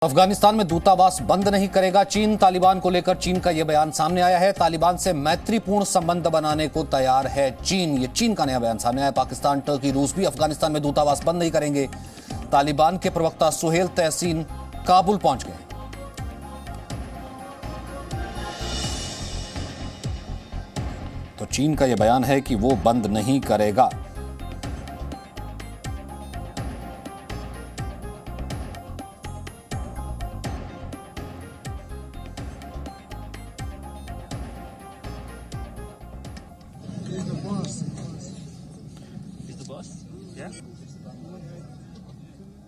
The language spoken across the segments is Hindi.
अफगानिस्तान में दूतावास बंद नहीं करेगा चीन। तालिबान को लेकर चीन का यह बयान सामने आया है। तालिबान से मैत्रीपूर्ण संबंध बनाने को तैयार है चीन। ये चीन का नया बयान सामने आया। पाकिस्तान, टर्की, रूस भी अफगानिस्तान में दूतावास बंद नहीं करेंगे। तालिबान के प्रवक्ता सुहेल तहसीन काबुल पहुंच गए। तो चीन का यह बयान है कि वो बंद नहीं करेगा।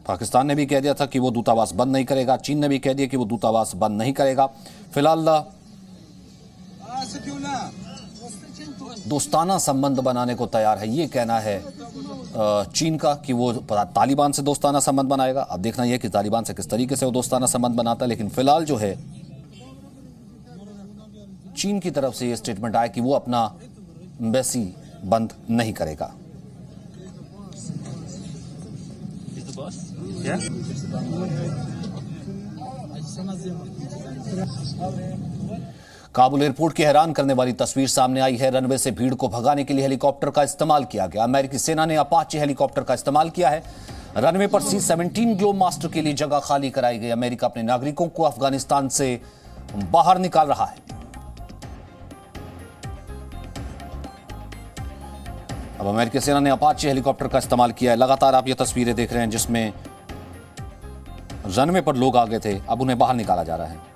पाकिस्तान ने भी कह दिया था कि वो दूतावास बंद नहीं करेगा। चीन ने भी कह दिया कि वो दूतावास बंद नहीं करेगा। फिलहाल दोस्ताना संबंध बनाने को तैयार है, ये कहना है चीन का कि वो तालिबान से दोस्ताना संबंध बनाएगा। अब देखना यह कि तालिबान से किस तरीके से वो दोस्ताना संबंध बनाता है। लेकिन फिलहाल जो है चीन की तरफ से ये स्टेटमेंट आया कि वो अपना एम्बेसी बंद नहीं करेगा। काबुल एयरपोर्ट की हैरान करने वाली तस्वीर सामने आई है। रनवे से भीड़ को भगाने के लिए हेलीकॉप्टर का इस्तेमाल किया गया। अमेरिकी सेना ने अपाचे हेलीकॉप्टर का इस्तेमाल किया है। रनवे पर C-17 ग्लोब मास्टर के लिए जगह खाली कराई गई। अमेरिका अपने नागरिकों को अफगानिस्तान से बाहर निकाल रहा है। अब अमेरिकी सेना ने अपाचे हेलीकॉप्टर का इस्तेमाल किया है। लगातार आप ये तस्वीरें देख रहे हैं जिसमें रनवे पर लोग आ गए थे, अब उन्हें बाहर निकाला जा रहा है।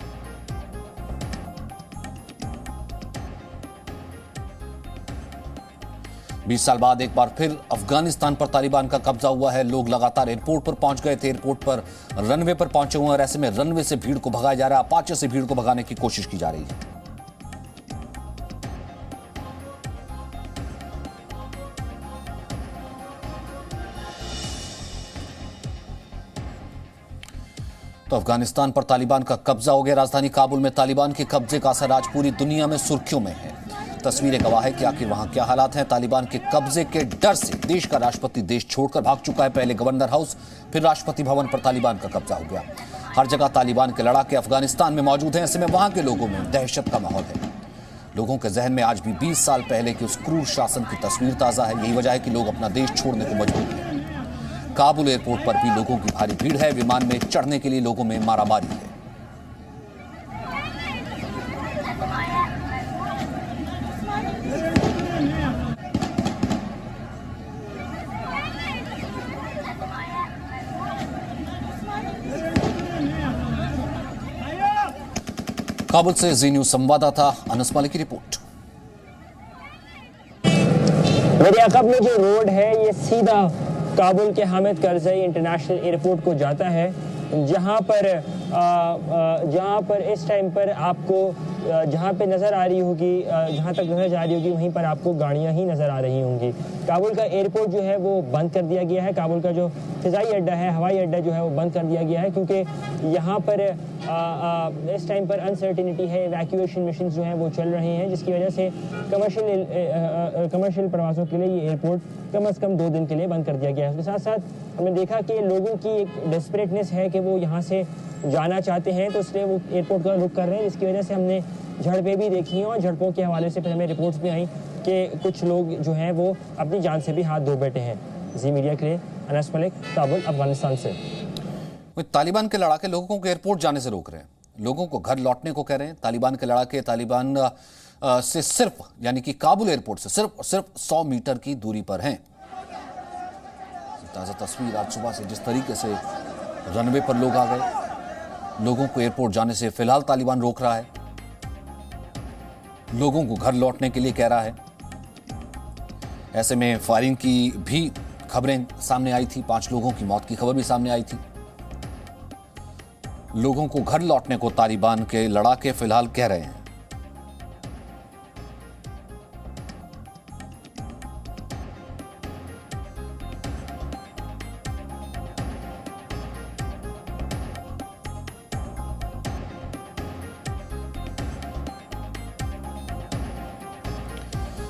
बीस साल बाद एक बार फिर अफगानिस्तान पर तालिबान का कब्जा हुआ है। लोग लगातार एयरपोर्ट पर पहुंच गए थे, एयरपोर्ट पर रनवे पर पहुंचे हुए हैं और ऐसे में रनवे से भीड़ को भगाया जा रहा है। अपाचे से भीड़ को भगाने की कोशिश की जा रही है। तो अफगानिस्तान पर तालिबान का कब्जा हो गया। राजधानी काबुल में तालिबान के कब्जे का असर आज पूरी दुनिया में सुर्खियों में है। तस्वीरें गवाह है कि आखिर वहां क्या हालात हैं। तालिबान के कब्जे के डर से देश का राष्ट्रपति देश छोड़कर भाग चुका है। पहले गवर्नर हाउस, फिर राष्ट्रपति भवन पर तालिबान का कब्जा हो गया। हर जगह तालिबान के लड़ाके अफगानिस्तान में मौजूद हैं। ऐसे में वहां के लोगों में दहशत का माहौल है। लोगों के जहन में आज भी 20 साल पहले के उस क्रूर शासन की तस्वीर ताजा है। यही वजह है कि लोग अपना देश छोड़ने को मजबूर हैं। काबुल एयरपोर्ट पर भी लोगों की भारी भीड़ है। विमान में चढ़ने के लिए लोगों में मारामारी है। काबुल से जी न्यूज संवाददाता अनस मलिक की रिपोर्ट। मेरे अकब में जो रोड है ये सीधा काबुल के हामिद करज़ई इंटरनेशनल एयरपोर्ट को जाता है, जहां पर इस टाइम पर आपको जहां पे नज़र आ रही होगी, जहां तक नज़र जा रही होगी वहीं पर आपको गाड़ियां ही नज़र आ रही होंगी। काबुल का एयरपोर्ट जो है वो बंद कर दिया गया है। काबुल का जो फ़िज़ाई अड्डा है, हवाई अड्डा जो है वो बंद कर दिया गया है, क्योंकि यहाँ पर इस टाइम पर अनसर्टिनिटी है। इवैक्यूएशन मिशन जो हैं वो चल रहे हैं, जिसकी वजह से कमर्शियल प्रवासों के लिए ये एयरपोर्ट कम से कम 2 दिन के लिए बंद कर दिया गया है। उसके साथ साथ हमने देखा कि लोगों की एक डेस्परेटनेस है कि वो यहाँ से जाना चाहते हैं, तो इसलिए वो एयरपोर्ट का रुख कर रहे हैं, जिसकी वजह से हमने झड़पें भी देखी हैं और झड़पों के हवाले से फिर हमें रिपोर्ट्स भी आई कि कुछ लोग जो हैं वो अपनी जान से भी हाथ धो बैठे हैं। जी मीडिया के लिए अनस मलिक, काबुल, अफगानिस्तान से। तालिबान के लड़ाके लोगों को एयरपोर्ट जाने से रोक रहे हैं, लोगों को घर लौटने को कह रहे हैं। तालिबान के लड़ाके तालिबान से सिर्फ यानी कि काबुल एयरपोर्ट से सिर्फ 100 मीटर की दूरी पर हैं। ताज़ा तस्वीर आज सुबह से जिस तरीके से रनवे पर लोग आ गए, लोगों को एयरपोर्ट जाने से फिलहाल तालिबान रोक रहा है, लोगों को घर लौटने के लिए कह रहा है। ऐसे में फायरिंग की भी खबरें सामने आई थी, 5 लोगों की मौत की खबर भी सामने आई थी। लोगों को घर लौटने को तालिबान के लड़ाके फिलहाल कह रहे हैं।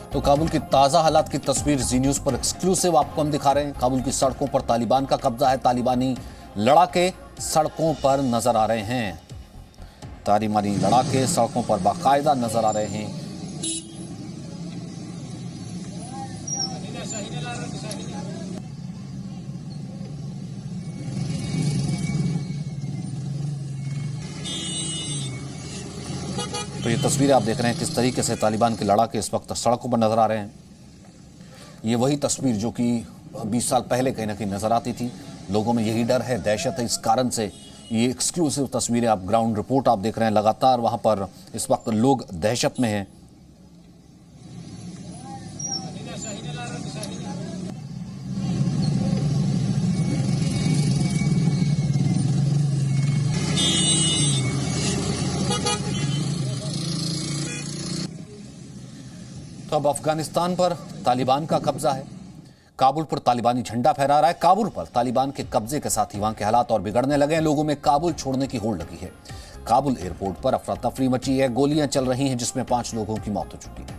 तो काबुल की ताज़ा हालात की तस्वीर जी न्यूज़ पर एक्सक्लूसिव आपको हम दिखा रहे हैं। काबुल की सड़कों पर तालिबान का कब्जा है। तालिबानी लड़ाके सड़कों पर नजर आ रहे हैं। तालिबानी लड़ाके सड़कों पर बाकायदा नजर आ रहे हैं। तो ये तस्वीरें आप देख रहे हैं किस तरीके से तालिबान के लड़ाके इस वक्त सड़कों पर नजर आ रहे हैं। ये वही तस्वीर जो कि 20 साल पहले कहीं ना कहीं नजर आती थी। लोगों में यही डर है, दहशत है। इस कारण से ये एक्सक्लूसिव तस्वीरें, आप ग्राउंड रिपोर्ट आप देख रहे हैं। लगातार वहां पर इस वक्त लोग दहशत में हैं। तो अब अफगानिस्तान पर तालिबान का कब्जा है। काबुल पर तालिबानी झंडा फहरा रहा है। काबुल पर तालिबान के कब्जे के साथ ही वहां के हालात और बिगड़ने लगे हैं। लोगों में काबुल छोड़ने की होड़ लगी है। काबुल एयरपोर्ट पर अफरा तफरी मची है। गोलियां चल रही हैं जिसमें 5 लोगों की मौत हो चुकी है।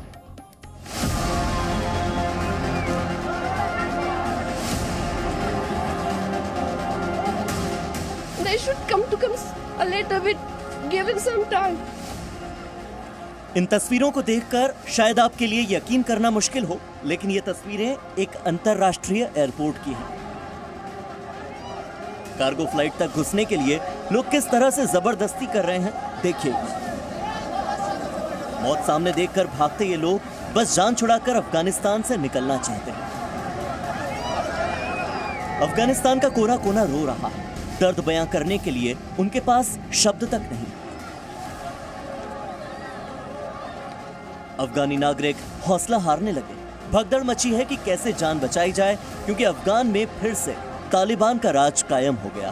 They should come a little bit, given some time. इन तस्वीरों को देखकर शायद आपके लिए यकीन करना मुश्किल हो, लेकिन ये तस्वीरें एक अंतर्राष्ट्रीय एयरपोर्ट की हैं। कार्गो फ्लाइट तक घुसने के लिए लोग किस तरह से जबरदस्ती कर रहे हैं देखिए। मौत सामने देखकर भागते ये लोग बस जान छुड़ाकर अफगानिस्तान से निकलना चाहते हैं। अफगानिस्तान का कोना कोना रो रहा है। दर्द बयां करने के लिए उनके पास शब्द तक नहीं। अफगानी नागरिक हौसला हारने लगे। भगदड़ मची है कि कैसे जान बचाई जाए, क्योंकि अफगान में फिर से तालिबान का राज कायम हो गया।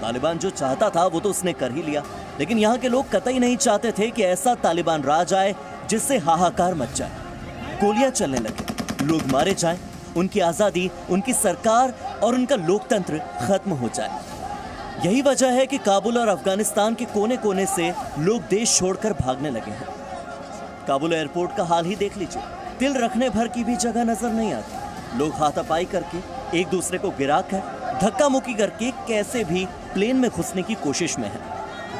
तालिबान जो चाहता था वो तो उसने कर ही लिया, लेकिन यहाँ के लोग कतई नहीं चाहते थे कि ऐसा तालिबान राज आए जिससे हाहाकार मच जाए, गोलियां चलने लगे, लोग मारे जाएं, उनकी आजादी, उनकी सरकार और उनका लोकतंत्र खत्म हो जाए। यही वजह है कि काबुल और अफगानिस्तान के कोने कोने से लोग देश छोड़कर भागने लगे हैं। काबुल एयरपोर्ट का हाल ही देख लीजिए। तिल रखने भर की भी जगह नजर नहीं आती। लोग हाथापाई करके, एक दूसरे को गिराकर, धक्का मुक्की करके कैसे भी प्लेन में घुसने की कोशिश में है।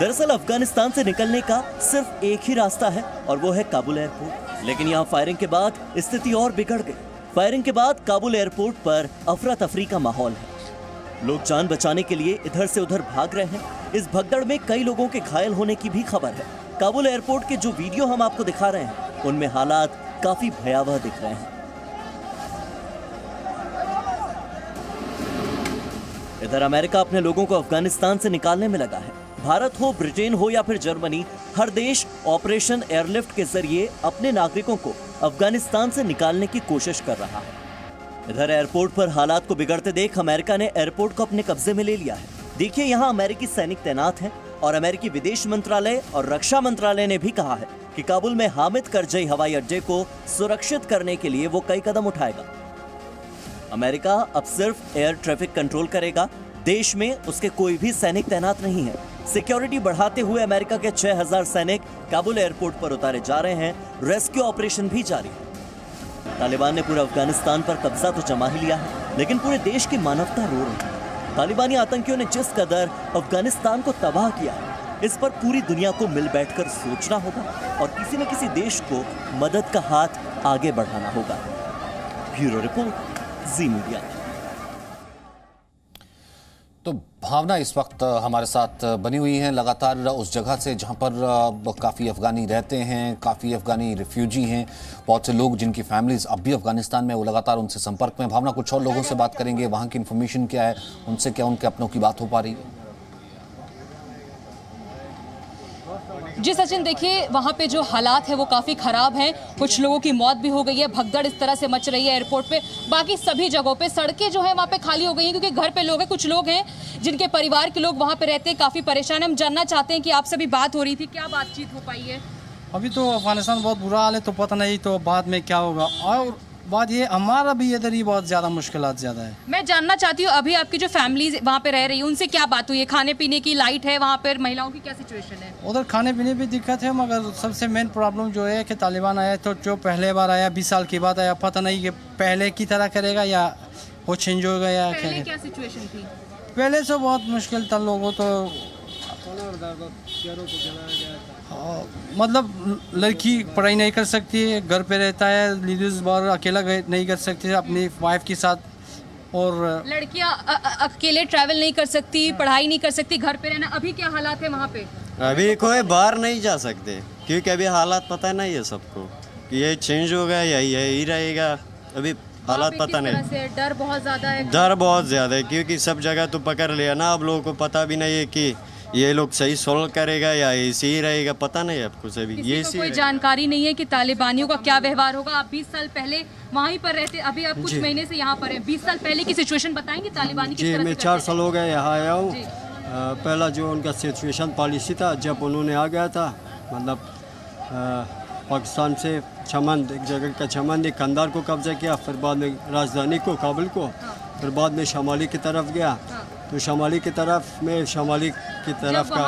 दरअसल अफगानिस्तान से निकलने का सिर्फ एक ही रास्ता है और वो है काबुल एयरपोर्ट। लेकिन यहाँ फायरिंग के बाद स्थिति और बिगड़ गई। फायरिंग के बाद काबुल एयरपोर्ट पर अफरा तफरी का माहौल है। लोग जान बचाने के लिए इधर से उधर भाग रहे हैं। इस भगदड़ में कई लोगों के घायल होने की भी खबर है। काबुल एयरपोर्ट के जो वीडियो हम आपको दिखा रहे हैं उनमें हालात काफी भयावह दिख रहे हैं। इधर अमेरिका अपने लोगों को अफगानिस्तान से निकालने में लगा है। भारत हो, ब्रिटेन हो या फिर जर्मनी, हर देश ऑपरेशन एयरलिफ्ट के जरिए अपने नागरिकों को अफगानिस्तान से निकालने की कोशिश कर रहा है। इधर एयरपोर्ट पर हालात को बिगड़ते देख अमेरिका ने एयरपोर्ट को अपने कब्जे में ले लिया है। देखिए, यहाँ अमेरिकी सैनिक तैनात हैं और अमेरिकी विदेश मंत्रालय और रक्षा मंत्रालय ने भी कहा है कि काबुल में हामिद करजई हवाई अड्डे को सुरक्षित करने के लिए वो कई कदम उठाएगा। अमेरिका अब सिर्फ एयर ट्रैफिक कंट्रोल करेगा। देश में उसके कोई भी सैनिक तैनात नहीं है। सिक्योरिटी बढ़ाते हुए अमेरिका के 6000 सैनिक काबुल एयरपोर्ट पर उतारे जा रहे हैं। रेस्क्यू ऑपरेशन भी जारी है। तालिबान ने पूरे अफगानिस्तान पर कब्जा तो जमा ही लिया है, लेकिन पूरे देश की मानवता रो रही है। तालिबानी आतंकियों ने जिस कदर अफगानिस्तान को तबाह किया है, इस पर पूरी दुनिया को मिल बैठकर सोचना होगा और किसी न किसी देश को मदद का हाथ आगे बढ़ाना होगा। ब्यूरो रिपोर्ट, जी मीडिया। तो भावना इस वक्त हमारे साथ बनी हुई है लगातार उस जगह से जहां पर काफ़ी अफगानी रहते हैं, काफ़ी अफगानी रिफ्यूजी हैं, बहुत से लोग जिनकी फैमिलीज अब भी अफगानिस्तान में, वो लगातार उनसे संपर्क में। भावना, कुछ और लोगों से बात करेंगे, वहां की इन्फॉर्मेशन क्या है, उनसे क्या उनके अपनों की बात हो पा रही है? जी सचिन, देखिए वहाँ पे जो हालात है वो काफ़ी ख़राब हैं। कुछ लोगों की मौत भी हो गई है। भगदड़ इस तरह से मच रही है एयरपोर्ट पे। बाकी सभी जगहों पे सड़कें जो है वहाँ पे खाली हो गई हैं, क्योंकि घर पे लोग हैं। कुछ लोग हैं जिनके परिवार के लोग वहाँ पे रहते हैं, काफ़ी परेशान हैं। हम जानना चाहते हैं कि आपसे भी बात हो रही थी, क्या बातचीत हो पाई है? अभी तो अफगानिस्तान बहुत बुरा हाल है, तो पता नहीं तो बाद में क्या होगा। और बात ये, हमारा भी इधर ही बहुत ज़्यादा मुश्किलात ज़्यादा है। मैं जानना चाहती हूँ, अभी आपकी जो फैमिली वहाँ पे रह रही है उनसे क्या बात हुई है? खाने पीने की, लाइट है वहाँ पर, महिलाओं की क्या सिचुएशन है? उधर खाने पीने भी दिक्कत है, मगर सबसे मेन प्रॉब्लम जो है कि तालिबान आया तो जो पहले बार आया 20 साल की बात आया, पता नहीं कि पहले की तरह करेगा या वो चेंज होगा या क्या सिचुएशन थी? पहले से बहुत मुश्किल था लोगों तो मतलब लड़की पढ़ाई नहीं कर सकती है, घर पे रहता है, लेडीज बाहर अकेला नहीं कर सकती है अपनी वाइफ के साथ, और लड़कियां अकेले ट्रैवल नहीं कर सकती, पढ़ाई नहीं कर सकती, घर पे रहना। अभी क्या हालात है वहाँ पे? अभी कोई बाहर नहीं जा सकते क्योंकि अभी हालात पता नहीं है सबको कि ये चेंज होगा या यही रहेगा। अभी हालात पता नहीं, डर बहुत ज्यादा है। डर बहुत ज़्यादा है क्योंकि सब जगह तो पकड़ लिया ना, अब लोगों को पता भी नहीं है कि ये लोग सही सोल्व करेगा या ऐसे ही रहेगा, पता नहीं है आपको सभी। ये कोई जानकारी नहीं है कि तालिबानियों का क्या व्यवहार होगा। आप 20 साल पहले वहीं पर रहते, अभी आप कुछ महीने से यहाँ पर हैं। 20 साल पहले की सिचुएशन बताएंगे तालिबानी किस तरह से? मैं 4 साल हो गए यहाँ आया हूँ। पहला जो उनका सिचुएशन पॉलिसी था जब उन्होंने आ गया था, मतलब पाकिस्तान से चमन, एक जगह का चमन कंधार को कब्जा किया, फिर बाद में राजधानी को काबुल को, फिर बाद में शमाली की तरफ गया। तो शमाली की तरफ में शमाली की तरफ का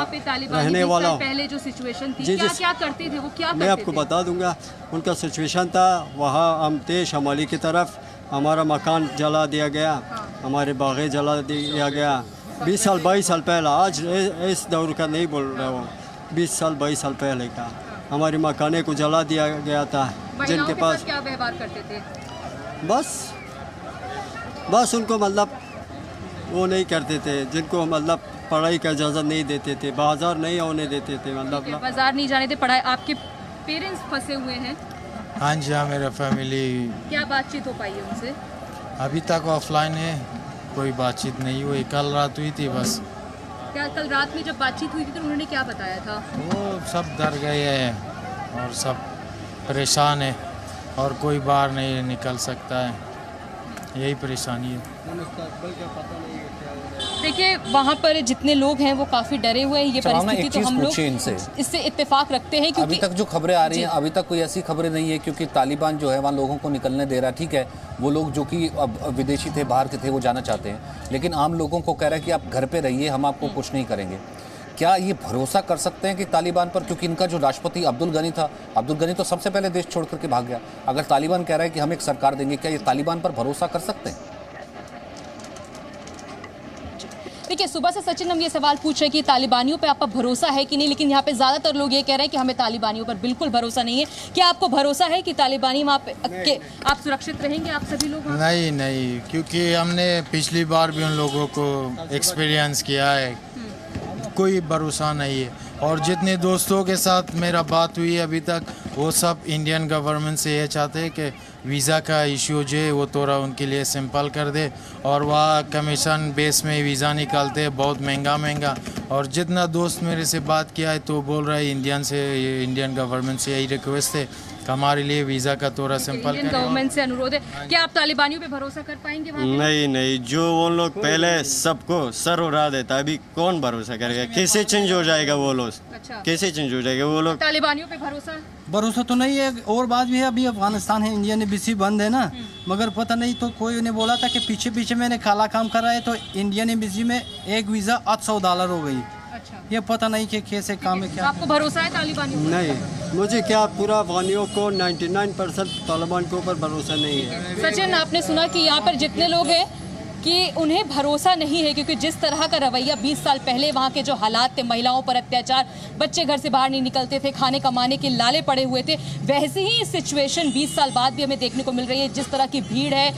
रहने वाला हूँ। पहले जो सिचुएशन थी, जी क्या करते थे वो? क्या मैं आपको बता दूंगा। उनका सिचुएशन था, वहाँ हम थे शमाली की तरफ, हमारा मकान जला दिया गया, हमारे बागें जला दिया गया 20 साल 22 साल पहले। आज इस दौर का नहीं बोल रहा हूँ, 20 साल 22 साल पहले का हमारी मकाने को जला दिया गया था। जिनके पास क्या व्यवहार करते थे? बस उनको मतलब वो नहीं करते थे, जिनको मतलब पढ़ाई का इजाज़त नहीं देते थे, बाजार नहीं होने देते थे, मतलब बाजार नहीं जाने थे, पढ़ाई। आपके पेरेंट्स फंसे हुए हैं? हाँ जी, हाँ, मेरा फैमिली। क्या बातचीत हो पाई है उनसे? अभी तक ऑफलाइन है, कोई बातचीत नहीं हुई। कल रात हुई थी बस। क्या कल रात में जब बातचीत हुई थी तो उन्होंने क्या बताया था? वो सब डर गए हैं और सब परेशान है और कोई बाहर नहीं निकल सकता है, यही परेशानी है। देखिए वहाँ पर जितने लोग हैं वो काफ़ी डरे हुए हैं। ये परिस्थिति तो हम लोग इससे इत्तेफाक रखते हैं क्योंकि अभी तक जो खबरें आ रही हैं, अभी तक कोई ऐसी खबरें नहीं है क्योंकि तालिबान जो है वहाँ लोगों को निकलने दे रहा है। ठीक है, वो लोग जो कि अब विदेशी थे, बाहर के थे, वो जाना चाहते हैं, लेकिन आम लोगों को कह रहा है कि आप घर पे रहिए, हम आपको कुछ नहीं करेंगे। क्या ये भरोसा कर सकते हैं कि तालिबान पर, क्योंकि इनका जो राष्ट्रपति अब्दुल गनी था, अब्दुल गनी तो सबसे पहले देश छोड़ करके भाग गया। अगर तालिबान कह रहा है कि हम एक सरकार देंगे, क्या ये तालिबान पर भरोसा कर सकते हैं? देखिए सुबह से सचिन हम ये सवाल पूछ रहे हैं कि तालिबानियों पे आपका भरोसा है कि नहीं, लेकिन यहाँ पे ज़्यादातर लोग ये कह रहे हैं कि हमें तालिबानियों पर बिल्कुल भरोसा नहीं है। क्या आपको भरोसा है कि तालिबानी वहाँ पे आप सुरक्षित रहेंगे, आप सभी लोग? नहीं, क्योंकि हमने पिछली बार भी उन लोगों को एक्सपीरियंस किया है, कोई भरोसा नहीं है। और जितने दोस्तों के साथ मेरा बात हुई है अभी तक, वो सब इंडियन गवर्नमेंट से ये चाहते हैं कि वीज़ा का इशू जो है वो थोड़ा उनके लिए सिंपल कर दे, और वहाँ कमीशन बेस में वीज़ा निकालते हैं बहुत महंगा। और जितना दोस्त मेरे से बात किया है तो बोल रहा है इंडियन गवर्नमेंट से यही रिक्वेस्ट है कि हमारे लिए वीज़ा का थोड़ा सिंपल इंडियन गवर्नमेंट से अनुरोध है। क्या आप तालिबानियों पे भरोसा कर पाएंगे वहाँ पे? नहीं, जो वो लोग पहले सबको सर उड़ा देता, अभी कौन भरोसा करेगा? कैसे चेंज हो जाएगा वो लोग? अच्छा, कैसे चेंज हो जाएगा वो लोग? तालिबानियों पे भरोसा तो नहीं है। और बात भी है, अभी अफगानिस्तान है, इंडियन एम्बेसी बंद है ना, मगर पता नहीं तो कोई ने बोला था कि पीछे मैंने काला काम कर रहा है, तो इंडियन एम्बेसी में एक वीज़ा $800 हो गई। अच्छा, ये पता नहीं कि कैसे काम है। क्या आपको भरोसा है तालिबानियों पर? नहीं, मुझे क्या पूरा अफगानियों को 99% तालिबान के ऊपर भरोसा नहीं है। सचिन, आपने सुना कि यहाँ पर जितने लोग हैं कि उन्हें भरोसा नहीं है, क्योंकि जिस तरह का रवैया 20 साल पहले वहाँ के जो हालात थे, महिलाओं पर अत्याचार, बच्चे घर से बाहर नहीं निकलते थे, खाने कमाने के लाले पड़े हुए थे, वैसे ही सिचुएशन 20 साल बाद भी हमें देखने को मिल रही है। जिस तरह की भीड़ है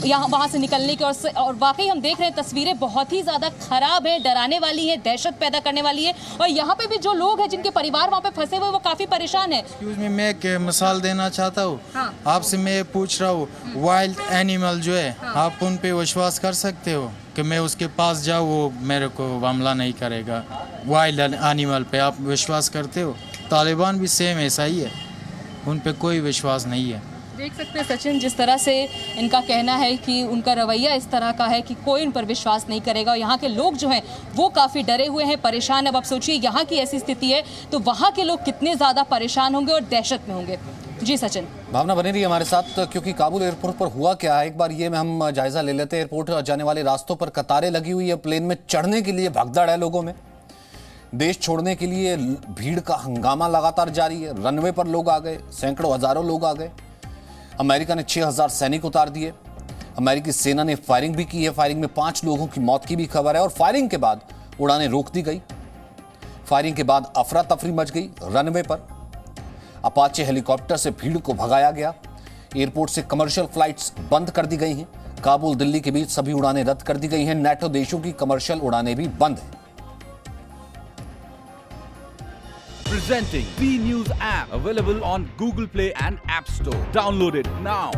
यहाँ वहाँ से निकलने की, और वाकई हम देख रहे हैं तस्वीरें बहुत ही ज़्यादा ख़राब है, डराने वाली है, दहशत पैदा करने वाली है। और यहाँ पे भी जो लोग हैं जिनके परिवार वहाँ पे फंसे हुए, वो काफ़ी परेशान है। मैं एक मिसाल देना चाहता हूँ। आपसे मैं पूछ रहा हूँ, वाइल्ड एनिमल जो है, आप उन पे विश्वास कर सकते हो कि मैं उसके पास जाऊँ वो मेरे को हमला नहीं करेगा? वाइल्ड एनिमल पे आप विश्वास करते हो? तालिबान भी सेम ऐसा ही है, उन पे कोई विश्वास नहीं है। देख सकते हैं सचिन, जिस तरह से इनका कहना है कि उनका रवैया इस तरह का है कि कोई उन पर विश्वास नहीं करेगा। यहाँ के लोग जो हैं वो काफ़ी डरे हुए हैं, परेशान। अब आप सोचिए यहाँ की ऐसी स्थिति है तो वहाँ के लोग कितने ज़्यादा परेशान होंगे और दहशत में होंगे। जी सचिन। भावना बनी रही हमारे साथ, क्योंकि काबुल एयरपोर्ट पर हुआ क्या है एक बार ये में हम जायजा ले लेते हैं। एयरपोर्ट जाने वाले रास्तों पर कतारें लगी हुई है, प्लेन में चढ़ने के लिए भगदड़ है लोगों में, देश छोड़ने के लिए भीड़ का हंगामा लगातार जारी है। रनवे पर लोग आ गए, सैकड़ों हजारों लोग आ गए। अमेरिका ने 6000 सैनिक उतार दिए। अमेरिकी सेना ने फायरिंग भी की है। फायरिंग में 5 लोगों की मौत की भी खबर है और फायरिंग के बाद उड़ानें रोक दी गई। फायरिंग के बाद अफरा तफरी मच गई रनवे पर। अपाचे हेलीकॉप्टर से भीड़ को भगाया गया। एयरपोर्ट से कमर्शियल फ्लाइट्स बंद कर दी गई हैं। काबुल दिल्ली के बीच सभी उड़ानें रद्द कर दी गई हैं। नेटो देशों की कमर्शियल उड़ानें भी बंद हैं। Presenting B News app, available on Google Play and App Store. Download it now.